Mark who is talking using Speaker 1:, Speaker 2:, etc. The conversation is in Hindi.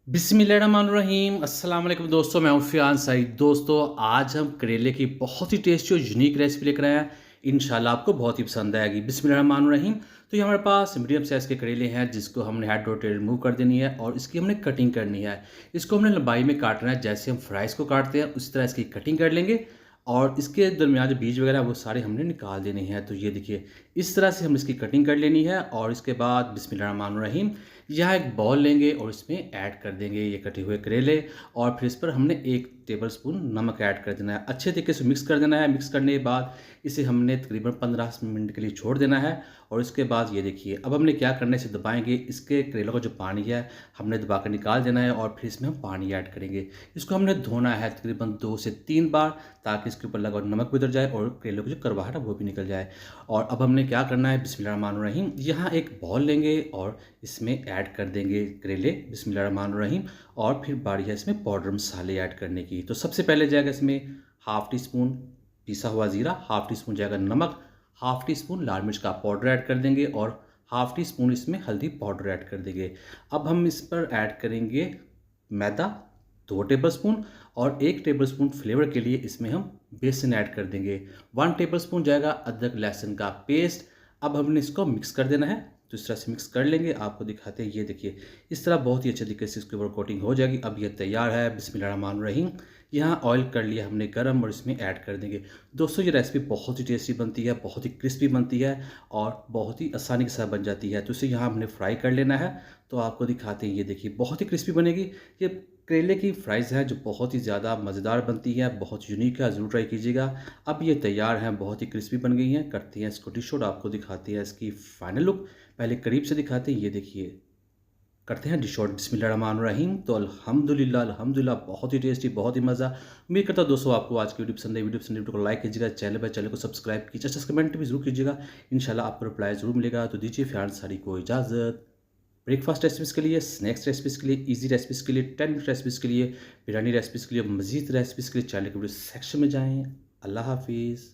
Speaker 1: बिस्मिल्लाहिर्रहमानिर्रहीम अस्सलाम वालेकुम दोस्तों, मैं हूं फ़ियान सईद। दोस्तों, आज हम करेले की बहुत ही टेस्टी और यूनिक रेसिपी लेकर आए हैं। इंशाल्लाह आपको बहुत ही पसंद आएगी। बिस्मिल्लाहिर्रहमानिर्रहीम। तो ये हमारे पास मीडियम साइज़ के करेले हैं, जिसको हमने हेड और टेल रिमूव कर देनी है और इसकी हमने कटिंग करनी है। इसको हमने लंबाई में काटना है, जैसे हम फ्राइज़ को काटते हैं उसी तरह इसकी कटिंग कर लेंगे और इसके दरमियान जो बीज वगैरह वो सारे हमने निकाल देने हैं। तो ये देखिए, इस तरह से हम इसकी कटिंग कर लेनी है और इसके बाद बिस्मिल्लाहिर्रहमानिर्रहीम यहाँ एक बाउल लेंगे और इसमें ऐड कर देंगे ये कटे हुए करेले और फिर इस पर हमने 1 टेबलस्पून नमक ऐड कर देना है। अच्छे तरीके से मिक्स कर देना है। मिक्स करने के बाद इसे हमने तकरीबन 15 मिनट के लिए छोड़ देना है और इसके बाद ये देखिए, अब हमने क्या करना है, इसे दबाएँगे। इसके करेलों का जो पानी है हमने दबा कर निकाल देना है और फिर इसमें हम पानी ऐड करेंगे। इसको हमने धोना है तकरीबन 2 से 3 बार, ताकि इसके ऊपर लगा हुआ नमक भी उतर जाए और करेलों की जो कड़वाहट है वो भी निकल जाए। और अब हमने क्या करना है, बिस्मिल्लाहिर्रहमानिर्रहीम, यहाँ एक बाउल लेंगे और इसमें ऐड कर देंगे करेले बिस्मिल्लाहिर्रहमानिर्रहीम और फिर बारी है इसमें पाउडर मसाले ऐड करने की। तो सबसे पहले जाएगा इसमें हाफ़ टी स्पून पिसा हुआ ज़ीरा, हाफ़ टी स्पून जाएगा नमक, हाफ़ टी स्पून लाल मिर्च का पाउडर ऐड कर देंगे और हाफ़ टी स्पून इसमें हल्दी पाउडर ऐड कर देंगे। अब हम इस पर ऐड करेंगे मैदा 2 टेबलस्पून और 1 टेबलस्पून फ्लेवर के लिए इसमें हम बेसन ऐड कर देंगे। 1 टेबलस्पून जाएगा अदरक लहसुन का पेस्ट। अब हमने इसको मिक्स कर देना है। तो इस तरह से मिक्स कर लेंगे। आपको दिखाते हैं, ये देखिए, इस तरह बहुत ही अच्छे तरीके से इसके ऊपर कोटिंग हो जाएगी। अब ये तैयार है। बिस्मिल्लाहिर्रहमानिर्रहीम। यहाँ ऑयल कर लिया हमने गरम और इसमें ऐड कर देंगे। दोस्तों, ये रेसिपी बहुत ही टेस्टी बनती है, बहुत ही क्रिस्पी बनती है और बहुत ही आसानी के साथ बन जाती है। तो इसे यहाँ हमने फ्राई कर लेना है। तो आपको दिखाते हैं, ये देखिए, बहुत ही क्रिस्पी बनेगी। ये करेले की फ्राइज़ है जो बहुत ही ज़्यादा मज़ेदार बनती है, बहुत यूनिक है, ज़रूर ट्राई कीजिएगा। अब ये तैयार हैं, बहुत ही क्रिस्पी बन गई हैं। करते हैं इसको डिश आउट, आपको दिखाते हैं इसकी फाइनल लुक। पहले करीब से दिखाते हैं, ये देखिए, करते हैं डिश आउट। बिस्मिल्लाहिर्रहमानिर्रहीम। तो अल्हम्दुलिल्लाह अल्हम्दुलिल्लाह, बहुत ही टेस्टी, बहुत ही मज़ा। उम्मीद करता हूँ दोस्तों आपको आज की वीडियो पसंद आई। वीडियो को लाइक कीजिएगा, चैनल को सब्सक्राइब कीजिए, अच्छा कमेंट भी ज़रूर कीजिएगा। इंशाल्लाह आपको रिप्लाई ज़रूर मिलेगा। तो दीजिए फ़ियान सारी को इजाज़त। ब्रेकफास्ट रेसिपीज़ के लिए, स्नैक्स रेसिपीज़ के लिए, इजी रेसिपीज़ के लिए, 10 मिनट रेसिपीज़ के लिए, बिरयानी रेसिपीज़ के लिए, मज़ीद रेसिपीज़ के लिए चैनल के वीडियो सेक्शन में जाएँ। अल्लाह हाफ़िज़।